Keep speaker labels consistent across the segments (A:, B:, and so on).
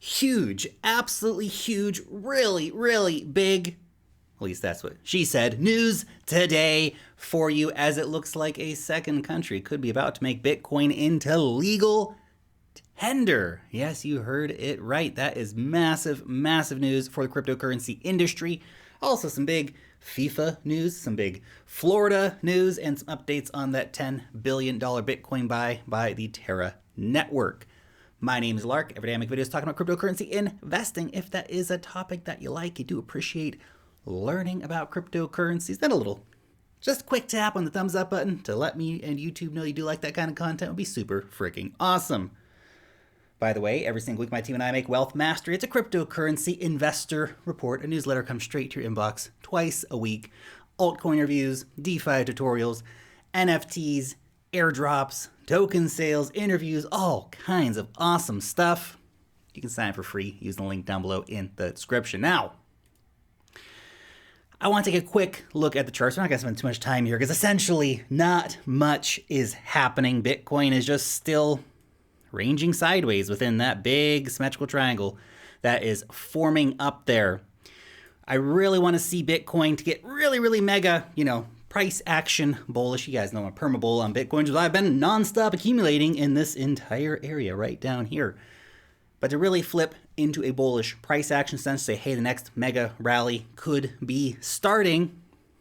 A: huge, absolutely huge, really, really big, at least that's what she said, news today for you, as it looks like a second country could be about to make Bitcoin into legal tender. Yes, you heard it right. That is massive, massive news for the cryptocurrency industry. Also some big FIFA news, some big Florida news, and some updates on that $10 billion Bitcoin buy by the Terra network. My name is Lark. Every day I make videos talking about cryptocurrency investing. If that is a topic that you like, you do appreciate learning about cryptocurrencies, then a little, just a quick tap on the thumbs up button to let me and YouTube know you do like that kind of content would be super freaking awesome. By the way, every single week my team and I make Wealth Mastery. It's a cryptocurrency investor report. A newsletter comes straight to your inbox twice a week. Altcoin reviews, DeFi tutorials, NFTs, airdrops, token sales, interviews, all kinds of awesome stuff. You can sign up for free using the link down below in the description. Now, I want to take a quick look at the charts. We're not going to spend too much time here because essentially not much is happening. Bitcoin is just still ranging sideways within that big symmetrical triangle that is forming up there. I really want to see Bitcoin to get really, really mega, price action bullish. You guys know I'm a perma bull on Bitcoin, so I've been nonstop accumulating in this entire area right down here. But to really flip into a bullish price action sense, say, hey, the next mega rally could be starting,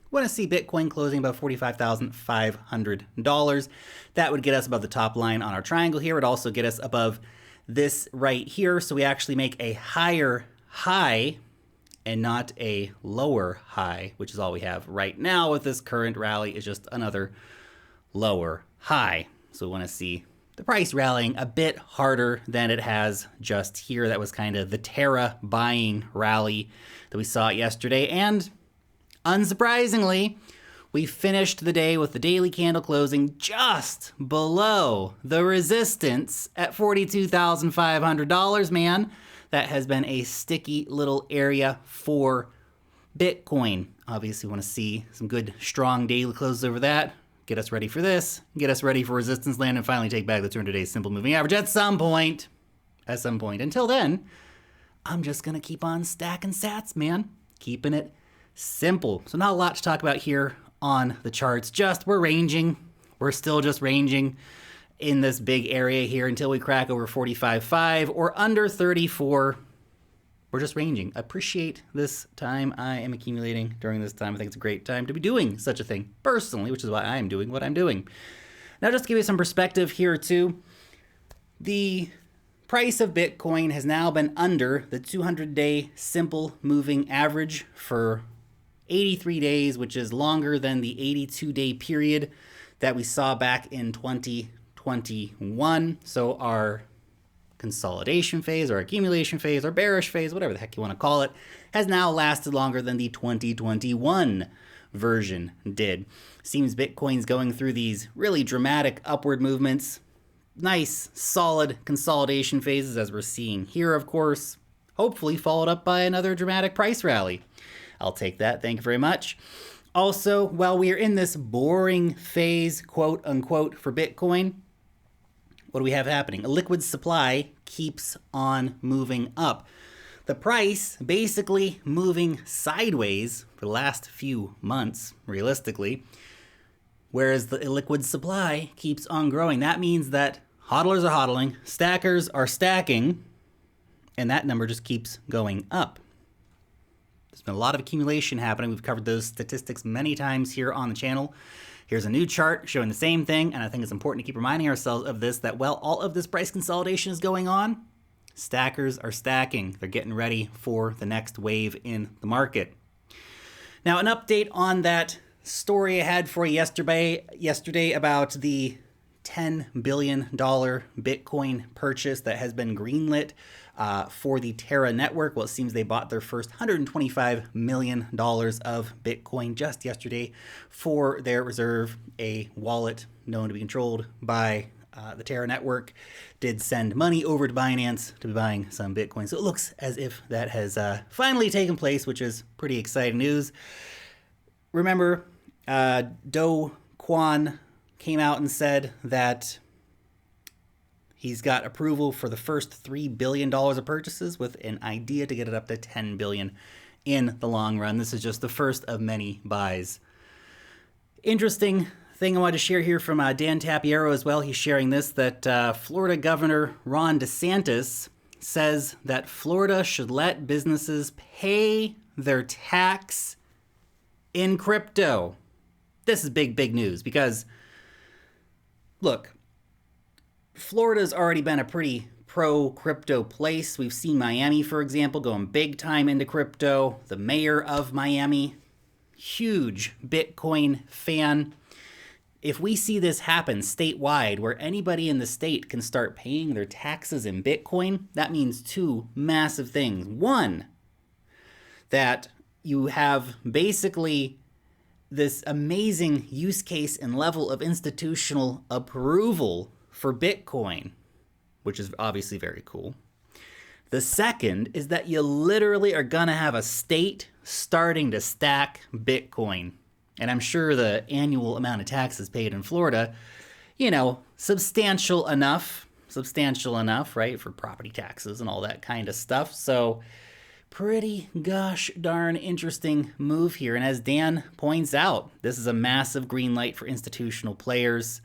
A: want to see Bitcoin closing about $45,500. That would get us above the top line on our triangle here. It would also get us above this right here. So we actually make a higher high and not a lower high, which is all we have right now with this current rally is just another lower high. So we want to see the price rallying a bit harder than it has just here. That was kind of the Terra buying rally that we saw yesterday. And unsurprisingly, we finished the day with the daily candle closing just below the resistance at $42,500, man. That has been a sticky little area for Bitcoin. Obviously, we want to see some good, strong daily closes over that. Get us ready for this. Get us ready for resistance land and finally take back the 200-day simple moving average at some point. Until then, I'm just going to keep on stacking sats, man. Keeping it simple. So not a lot to talk about here on the charts. We're ranging. We're still just ranging in this big area here until we crack over 45.5 or under 34. We're just ranging. I appreciate this time I am accumulating during this time. I think it's a great time to be doing such a thing personally, which is why I am doing what I'm doing. Now, just to give you some perspective here too, the price of Bitcoin has now been under the 200-day simple moving average for 83 days, which is longer than the 82-day period that we saw back in 2021. So our consolidation phase or accumulation phase or bearish phase, whatever the heck you want to call it, has now lasted longer than the 2021 version did. Seems Bitcoin's going through these really dramatic upward movements. Nice, solid consolidation phases as we're seeing here, of course, hopefully followed up by another dramatic price rally. I'll take that. Thank you very much. Also, while we are in this boring phase, quote unquote, for Bitcoin, what do we have happening? A liquid supply keeps on moving up. The price basically moving sideways for the last few months, realistically, whereas the illiquid supply keeps on growing. That means that hodlers are hodling, stackers are stacking, and that number just keeps going up. There's been a lot of accumulation happening. We've covered those statistics many times here on the channel. Here's a new chart showing the same thing, and I think it's important to keep reminding ourselves of this, that while all of this price consolidation is going on, stackers are stacking. They're getting ready for the next wave in the market. Now, an update on that story I had for you yesterday about the $10 billion Bitcoin purchase that has been greenlit for the Terra network. Well, it seems they bought their first $125 million of Bitcoin just yesterday for their reserve, a wallet known to be controlled by the Terra network. Did send money over to BINANCE to be buying some Bitcoin. So it looks as if that has finally taken place, which is pretty exciting news. Remember, Do Kwon came out and said that He's got approval for the first $3 billion of purchases with an idea to get it up to $10 billion in the long run. This is just the first of many buys. Interesting thing I wanted to share here from Dan Tapiero as well. He's sharing this, that Florida Governor Ron DeSantis says that Florida should let businesses pay their tax in crypto. This is big, big news because, look, Florida's already been a pretty pro-crypto place. We've seen Miami, for example, going big time into crypto. The mayor of Miami, huge Bitcoin fan. If we see this happen statewide, where anybody in the state can start paying their taxes in Bitcoin, that means two massive things. One, that you have basically this amazing use case and level of institutional approval for Bitcoin, which is obviously very cool. The second is that you literally are going to have a state starting to stack Bitcoin. And I'm sure the annual amount of taxes paid in Florida, substantial enough, right, for property taxes and all that kind of stuff. So pretty gosh darn interesting move here. And as Dan points out, this is a massive green light for institutional players.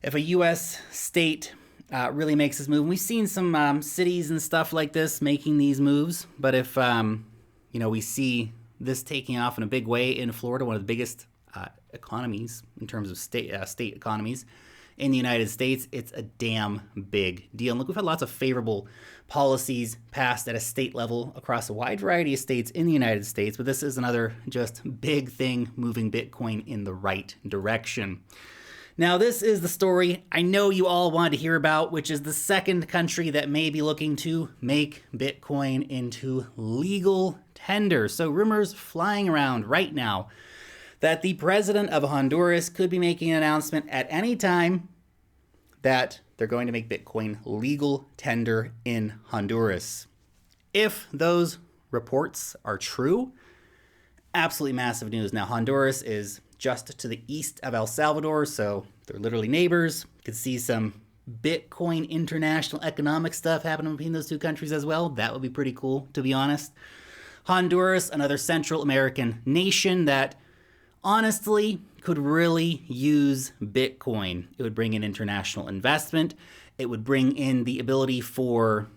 A: If a U.S. state really makes this move, and we've seen some cities and stuff like this making these moves, but if we see this taking off in a big way in Florida, one of the biggest economies in terms of state economies in the United States, it's a damn big deal. And look, we've had lots of favorable policies passed at a state level across a wide variety of states in the United States, but this is another just big thing moving Bitcoin in the right direction. Now, this is the story I know you all wanted to hear about, which is the second country that may be looking to make Bitcoin into legal tender. So rumors flying around right now that the president of Honduras could be making an announcement at any time that they're going to make Bitcoin legal tender in Honduras. If those reports are true, absolutely massive news. Now, Honduras is just to the east of El Salvador, so they're literally neighbors. You could see some Bitcoin international economic stuff happening between those two countries as well. That would be pretty cool, to be honest. Honduras, another Central American nation that honestly could really use Bitcoin. It would bring in international investment. It would bring in the ability for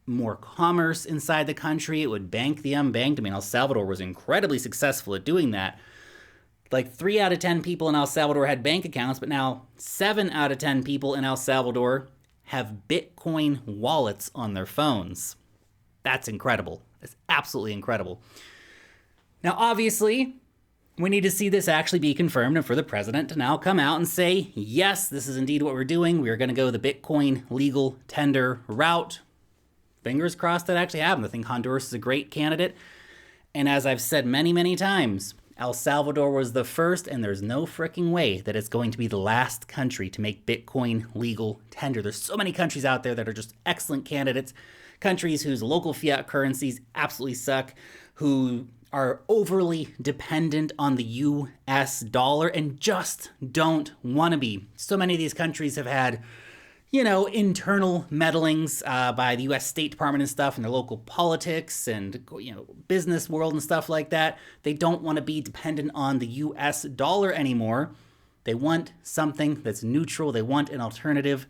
A: more commerce inside the country. It would bank the unbanked. I mean, El Salvador was incredibly successful at doing that. Like 3 out of 10 people in El Salvador had bank accounts, but now 7 out of 10 people in El Salvador have Bitcoin wallets on their phones. That's incredible. That's absolutely incredible. Now, obviously, we need to see this actually be confirmed and for the president to now come out and say, yes, this is indeed what we're doing. We are going to go the Bitcoin legal tender route. Fingers crossed that actually happens. I think Honduras is a great candidate. And as I've said many, many times, El Salvador was the first, and there's no freaking way that it's going to be the last country to make Bitcoin legal tender. There's so many countries out there that are just excellent candidates, countries whose local fiat currencies absolutely suck, who are overly dependent on the US dollar and just don't want to be. So many of these countries have had internal meddlings by the U.S. State Department and stuff and their local politics and, business world and stuff like that. They don't want to be dependent on the U.S. dollar anymore. They want something that's neutral. They want an alternative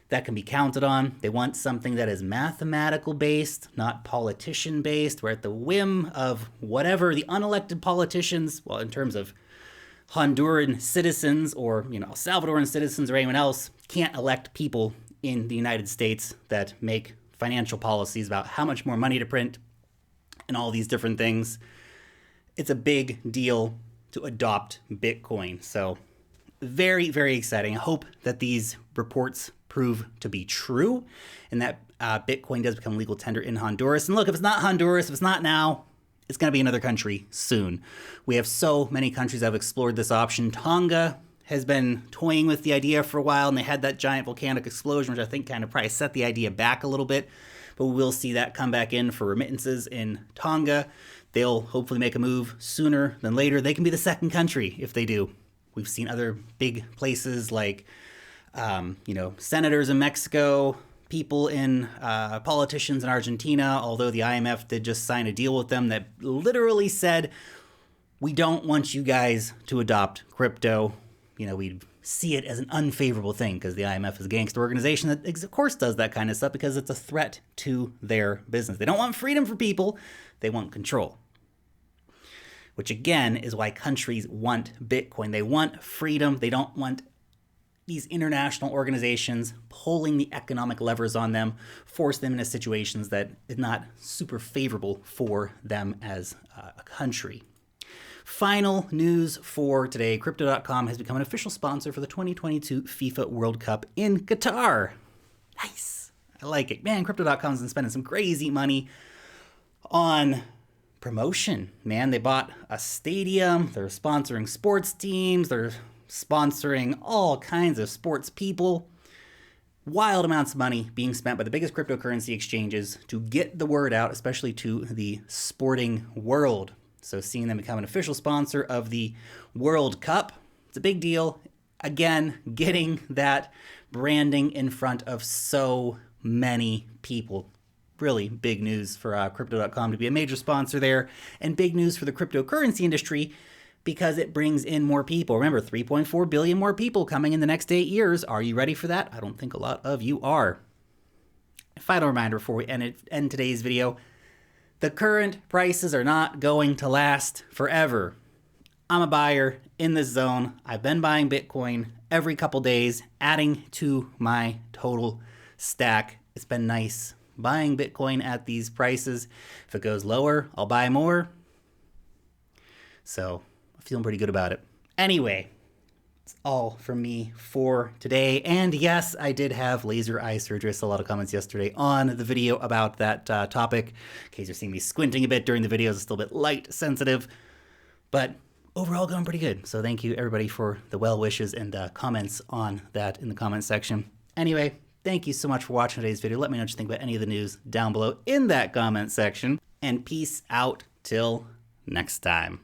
A: that can be counted on. They want something that is mathematical based, not politician based, where at the whim of whatever the unelected politicians, well, in terms of Honduran citizens or, Salvadoran citizens or anyone else, can't elect people in the United States that make financial policies about how much more money to print and all these different things. It's a big deal to adopt Bitcoin. So very, very exciting. I hope that these reports prove to be true and that Bitcoin does become legal tender in Honduras. And look, if it's not Honduras, if it's not now, it's going to be another country soon. We have so many countries that have explored this option. Tonga has been toying with the idea for a while, and they had that giant volcanic explosion, which I think kind of probably set the idea back a little bit. But we'll see that come back in for remittances in Tonga. They'll hopefully make a move sooner than later. They can be the second country if they do. We've seen other big places like senators in Mexico, people in politicians in Argentina, although the IMF did just sign a deal with them that literally said, we don't want you guys to adopt crypto. We see it as an unfavorable thing because the IMF is a gangster organization that, of course, does that kind of stuff because it's a threat to their business. They don't want freedom for people. They want control. Which, again, is why countries want Bitcoin. They want freedom. They don't want these international organizations pulling the economic levers on them, force them into situations that is not super favorable for them as a country. Final news for today, Crypto.com has become an official sponsor for the 2022 FIFA World Cup in Qatar. Nice. I like it. Man, Crypto.com has been spending some crazy money on promotion. Man, they bought a stadium. They're sponsoring sports teams. They're sponsoring all kinds of sports people. Wild amounts of money being spent by the biggest cryptocurrency exchanges to get the word out, especially to the sporting world. So seeing them become an official sponsor of the World Cup, it's a big deal. Again, getting that branding in front of so many people. Really big news for Crypto.com to be a major sponsor there, and big news for the cryptocurrency industry because it brings in more people. Remember, 3.4 billion more people coming in the next 8 years. Are you ready for that? I don't think a lot of you are. Final reminder before we end today's video. The current prices are not going to last forever. I'm a buyer in this zone. I've been buying Bitcoin every couple days, adding to my total stack. It's been nice buying Bitcoin at these prices. If it goes lower, I'll buy more. So I'm feeling pretty good about it. Anyway, that's all from me for today. And yes, I did have laser eye surgery. I saw a lot of comments yesterday on the video about that topic. In case you're seeing me squinting a bit during the videos, it's still a bit light sensitive. But overall going pretty good. So thank you everybody for the well wishes and comments on that in the comment section. Anyway, thank you so much for watching today's video. Let me know what you think about any of the news down below in that comment section. And peace out till next time.